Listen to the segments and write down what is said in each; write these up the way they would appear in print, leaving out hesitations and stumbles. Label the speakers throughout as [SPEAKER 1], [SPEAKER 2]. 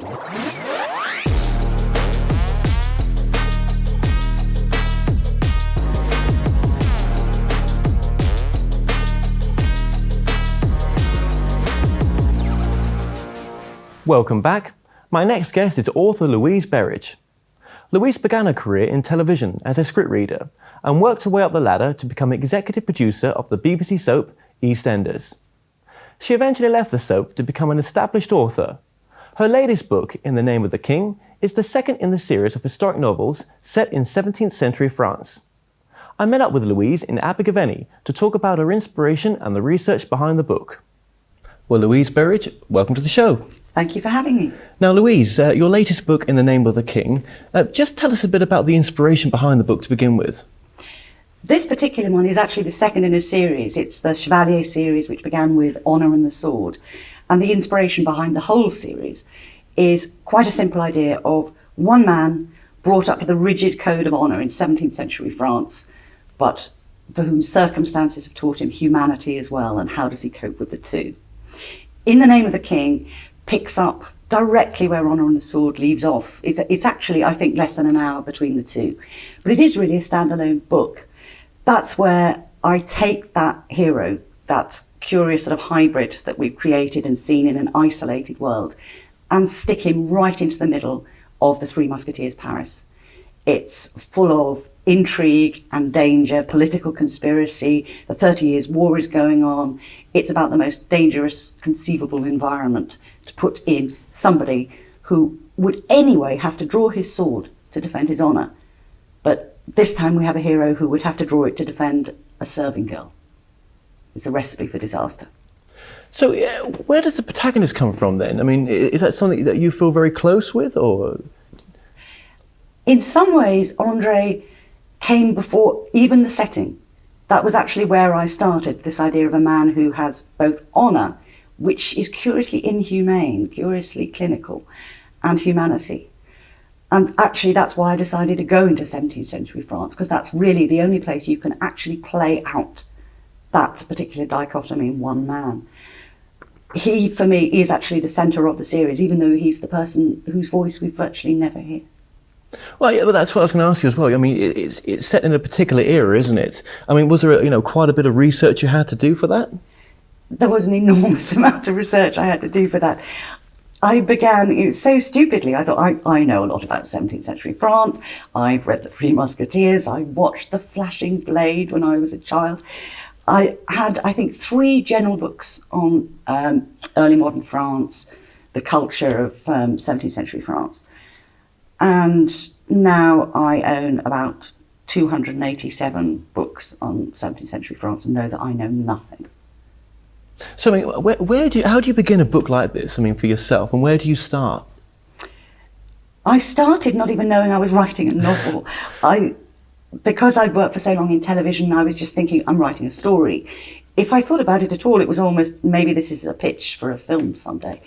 [SPEAKER 1] Welcome back. My next guest is author Louise Berridge. Louise began her career in television as a scriptreader and worked her way up the ladder to become executive producer of the BBC soap Eastenders. She eventually left the soap to become an established author. Her latest book, In the Name of the King, is the second in the series of historic novels set in 17th century France. I met up with Louise in Abergavenny to talk about her inspiration and the research behind the book. Well, Louise Berridge, welcome to the show.
[SPEAKER 2] Thank you for having me.
[SPEAKER 1] Now, Louise, your latest book, In the Name of the King, just tell us a bit about the inspiration behind the book to begin with.
[SPEAKER 2] This particular one is actually the second in a series. It's the Chevalier series, which began with Honour and the Sword. And the inspiration behind the whole series is quite a simple idea of one man brought up with a rigid code of honour in 17th century France, but for whom circumstances have taught him humanity as well, and how does he cope with the two. In the Name of the King picks up directly where Honour and the Sword leaves off. It's actually, I think, less than an hour between the two. But it is really a standalone book. That's where I take that hero, that curious sort of hybrid that we've created and seen in an isolated world, and stick him right into the middle of the Three Musketeers Paris. It's full of intrigue and danger, political conspiracy. The 30 Years' War is going on. It's about the most dangerous conceivable environment to put in somebody who would anyway have to draw his sword to defend his honour. But this time we have a hero who would have to draw it to defend a serving girl. It's a recipe for disaster.
[SPEAKER 1] So where does the protagonist come from then? I mean, is that something that you feel very close with, or...?
[SPEAKER 2] In some ways, André came before even the setting. That was actually where I started, this idea of a man who has both honour, which is curiously inhumane, curiously clinical, and humanity. And actually that's why I decided to go into 17th century France, because that's really the only place you can actually play out that particular dichotomy in one man. He, for me, is actually the centre of the series, even though he's the person whose voice we virtually never hear.
[SPEAKER 1] Well, yeah, but that's what I was going to ask you as well. I mean, it's set in a particular era, isn't it? I mean, was there, quite a bit of research you had to do for that?
[SPEAKER 2] There was an enormous amount of research I had to do for that. I began, so stupidly, I thought, I know a lot about 17th century France. I've read The Three Musketeers. I watched The Flashing Blade when I was a child. I had, I think, 3 general books on early modern France, the culture of 17th century France. And now I own about 287 books on 17th century France and know that I know nothing.
[SPEAKER 1] So, I mean, how do you begin a book like this, I mean, for yourself, and where do you start?
[SPEAKER 2] I started not even knowing I was writing a novel. Because I'd worked for so long in television, I was just thinking, I'm writing a story. If I thought about it at all, it was almost, maybe this is a pitch for a film someday.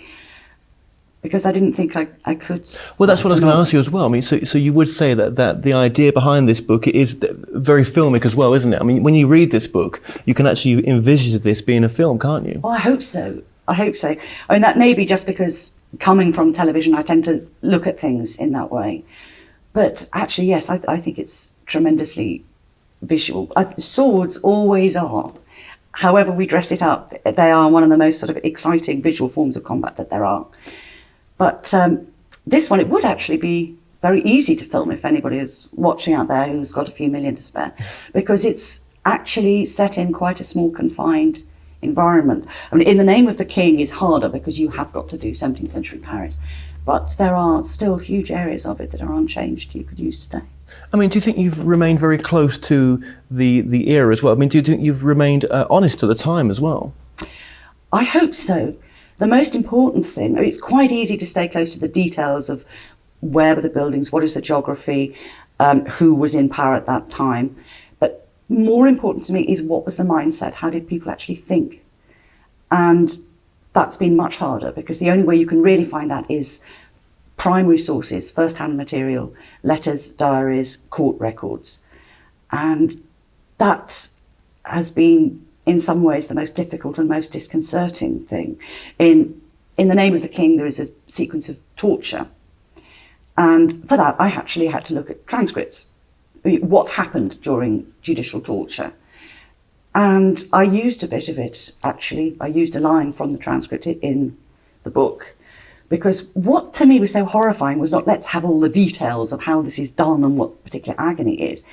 [SPEAKER 2] Because I didn't think I could.
[SPEAKER 1] Well, that's what I was going to ask you as well. I mean, so you would say that the idea behind this book is very filmic as well, isn't it? I mean, when you read this book, you can actually envisage this being a film, can't you?
[SPEAKER 2] Oh, I hope so. I hope so. I mean, that may be just because coming from television, I tend to look at things in that way. But actually, yes, I think it's tremendously visual. Swords always are. However we dress it up, they are one of the most sort of exciting visual forms of combat that there are. But this one, it would actually be very easy to film if anybody is watching out there who's got a few million to spare, because it's actually set in quite a small, confined environment. I mean, In the Name of the King is harder because you have got to do 17th century Paris, but there are still huge areas of it that are unchanged you could use today.
[SPEAKER 1] I mean, do you think you've remained very close to the era as well? I mean, do you think you've remained honest to the time as well?
[SPEAKER 2] I hope so. The most important thing, I mean, it's quite easy to stay close to the details of where were the buildings, what is the geography, who was in power at that time. But more important to me is what was the mindset? How did people actually think? And that's been much harder because the only way you can really find that is primary sources, first-hand material, letters, diaries, court records. And that has been, in some ways, the most difficult and most disconcerting thing. In the Name of the King, there is a sequence of torture. And for that, I actually had to look at transcripts, what happened during judicial torture. And I used a bit of it, actually. I used a line from the transcript in the book, because what to me was so horrifying was not let's have all the details of how this is done and what particular agony is.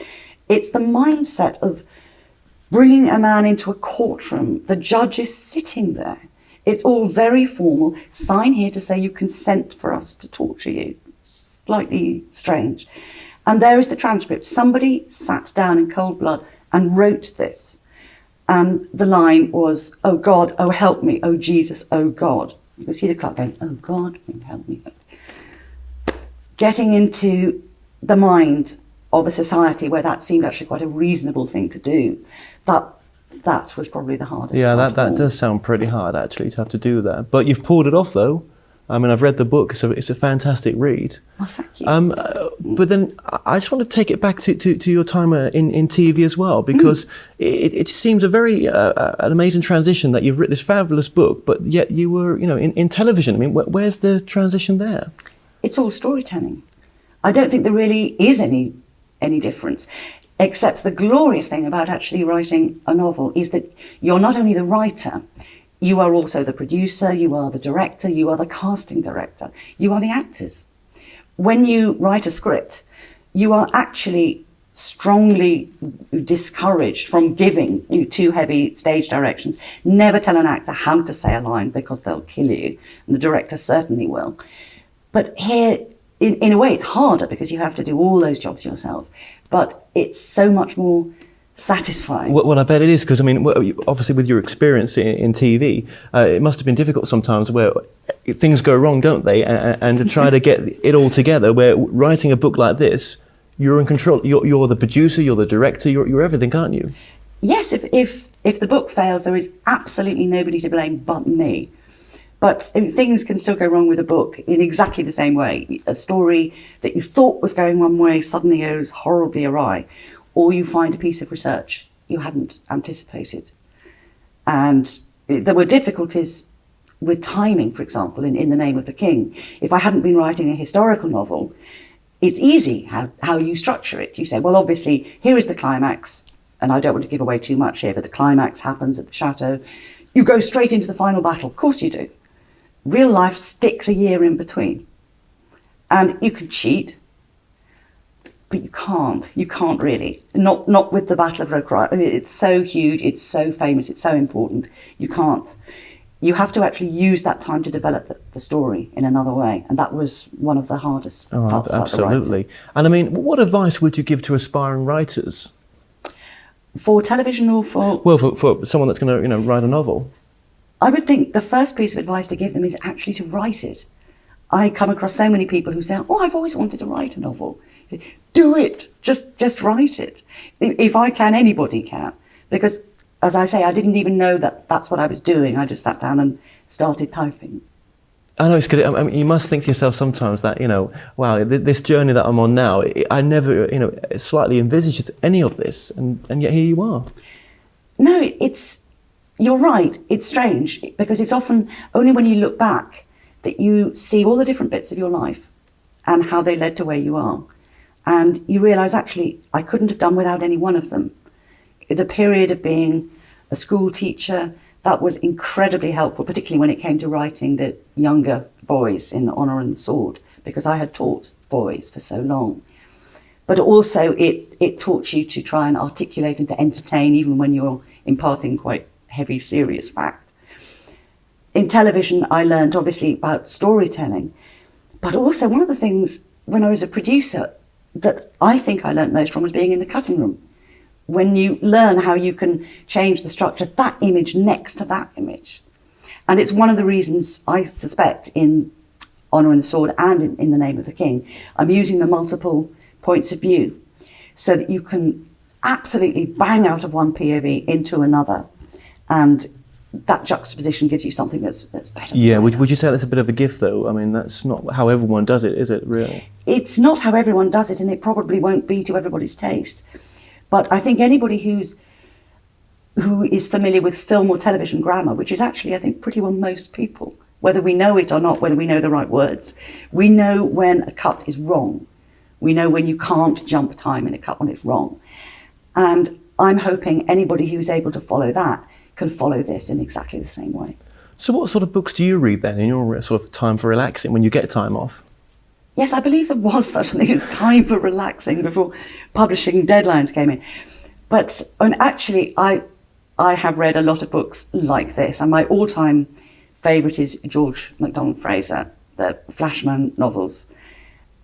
[SPEAKER 2] It's the mindset of bringing a man into a courtroom. The judge is sitting there. It's all very formal. Sign here to say you consent for us to torture you. Slightly strange. And there is the transcript. Somebody sat down in cold blood and wrote this. And the line was, oh God, oh help me, oh Jesus, oh God. You can see the clerk going, oh God, help me. Getting into the mind of a society where that seemed actually quite a reasonable thing to do, that was probably the hardest part.
[SPEAKER 1] Yeah, that does sound pretty hard, actually, to have to do that. But you've pulled it off, though. I mean, I've read the book, so it's a fantastic read.
[SPEAKER 2] Well, thank you.
[SPEAKER 1] But then I just want to take it back to your time in TV as well, because it seems a very an amazing transition that you've written this fabulous book, but yet you were, in television. I mean, where's the transition there?
[SPEAKER 2] It's all storytelling. I don't think there really is any difference, except the glorious thing about actually writing a novel is that you're not only the writer, you are also the producer, you are the director, you are the casting director, you are the actors. When you write a script, you are actually strongly discouraged from giving too heavy stage directions. Never tell an actor how to say a line because they'll kill you, and the director certainly will. But here, in a way, it's harder because you have to do all those jobs yourself, but it's so much more satisfying.
[SPEAKER 1] Well, I bet it is, because I mean, obviously with your experience in TV, it must have been difficult sometimes where things go wrong, don't they? And to try to get it all together, where writing a book like this, you're in control. You're the producer, you're the director, you're everything, aren't you?
[SPEAKER 2] Yes, if the book fails, there is absolutely nobody to blame but me. But things can still go wrong with a book in exactly the same way. A story that you thought was going one way suddenly goes horribly awry. Or you find a piece of research you hadn't anticipated. And there were difficulties with timing, for example, in The Name of the King. If I hadn't been writing a historical novel, it's easy how you structure it. You say, well, obviously, here is the climax, and I don't want to give away too much here, but the climax happens at the chateau. You go straight into the final battle. Of course you do. Real life sticks a year in between. And you can cheat, but you can't really. Not with the Battle of Rocroi. I mean, it's so huge, it's so famous, it's so important. You can't. You have to actually use that time to develop the story in another way. And that was one of the hardest parts about the writing.
[SPEAKER 1] Absolutely. And I mean, what advice would you give to aspiring writers?
[SPEAKER 2] For television or for...
[SPEAKER 1] Well, for someone that's going to, write a novel.
[SPEAKER 2] I would think the first piece of advice to give them is actually to write it. I come across so many people who say, oh, I've always wanted to write a novel. Do it. Just write it. If I can, anybody can. Because, as I say, I didn't even know that that's what I was doing. I just sat down and started typing.
[SPEAKER 1] I know, it's good. I mean, you must think to yourself sometimes that, wow, this journey that I'm on now, I never, slightly envisaged any of this, and yet here you are.
[SPEAKER 2] No, you're right. It's strange, because it's often only when you look back that you see all the different bits of your life and how they led to where you are. And you realise, actually, I couldn't have done without any one of them. The period of being a school teacher, that was incredibly helpful, particularly when it came to writing the younger boys in Honour and the Sword, because I had taught boys for so long. But also it taught you to try and articulate and to entertain, even when you're imparting quite heavy, serious fact. In television, I learned, obviously, about storytelling. But also, one of the things, when I was a producer, that I think I learned most from was being in the cutting room. When you learn how you can change the structure, that image next to that image. And it's one of the reasons I suspect in Honour and the Sword and in The Name of the King, I'm using the multiple points of view so that you can absolutely bang out of one POV into another. And that juxtaposition gives you something that's better.
[SPEAKER 1] Yeah, would you say that's a bit of a gift, though? I mean, that's not how everyone does it, is it, really?
[SPEAKER 2] It's not how everyone does it, and it probably won't be to everybody's taste. But I think anybody who is familiar with film or television grammar, which is actually, I think, pretty well most people, whether we know it or not, whether we know the right words. We know when a cut is wrong. We know when you can't jump time in a cut when it's wrong. And I'm hoping anybody who's able to follow that can follow this in exactly the same way.
[SPEAKER 1] So what sort of books do you read then in your sort of time for relaxing when you get time off?
[SPEAKER 2] Yes, I believe there was such a thing as time for relaxing before publishing deadlines came in. But actually, I have read a lot of books like this, and my all-time favourite is George MacDonald Fraser, the Flashman novels.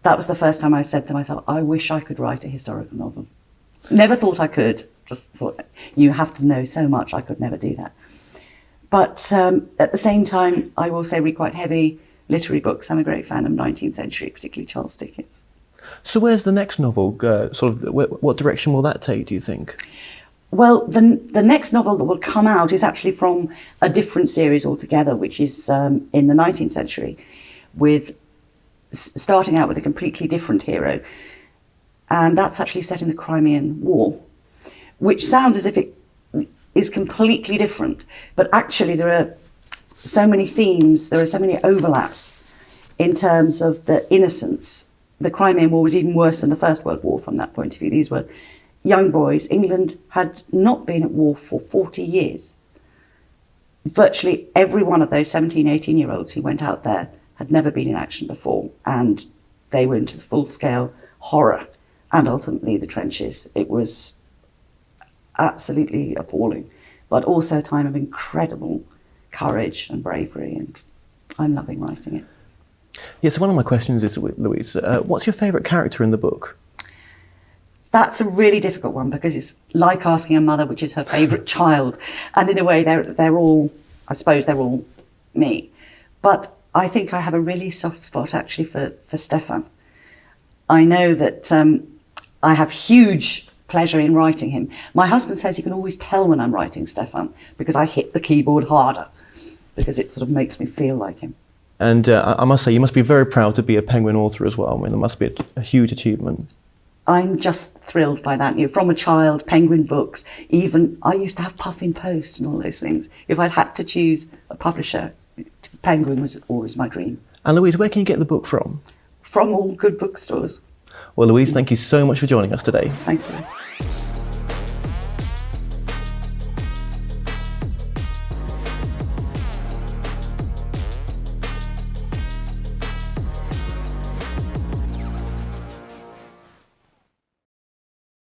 [SPEAKER 2] That was the first time I said to myself, I wish I could write a historical novel. Never thought I could, just thought, you have to know so much, I could never do that. But at the same time, I also read quite heavy literary books. I'm a great fan of 19th century, particularly Charles Dickens.
[SPEAKER 1] So where's the next novel? What direction will that take, do you think?
[SPEAKER 2] Well, the next novel that will come out is actually from a different series altogether, which is in the 19th century, with starting out with a completely different hero. And that's actually set in the Crimean War, which sounds as if it is completely different. But actually there are so many themes, there are so many overlaps in terms of the innocence. The Crimean War was even worse than the First World War from that point of view. These were young boys. England had not been at war for 40 years. Virtually every one of those 17, 18-year-olds who went out there had never been in action before, and they went into the full-scale horror and ultimately the trenches. It was absolutely appalling, but also a time of incredible courage and bravery, and I'm loving writing it.
[SPEAKER 1] Yeah, so one of my questions is, Louise, what's your favourite character in the book?
[SPEAKER 2] That's a really difficult one, because it's like asking a mother which is her favourite child, and in a way they're all, I suppose they're all me. But I think I have a really soft spot actually for Stefan. I know that I have huge pleasure in writing him. My husband says he can always tell when I'm writing Stefan because I hit the keyboard harder, because it sort of makes me feel like him.
[SPEAKER 1] And I must say, you must be very proud to be a Penguin author as well. I mean, it must be a huge achievement.
[SPEAKER 2] I'm just thrilled by that. You know, from a child, Penguin books, even I used to have Puffin Post and all those things. If I'd had to choose a publisher, Penguin was always my dream.
[SPEAKER 1] And Louise, where can you get the book from?
[SPEAKER 2] From all good bookstores.
[SPEAKER 1] Well, Louise, thank you so much for joining us today.
[SPEAKER 2] Thank you.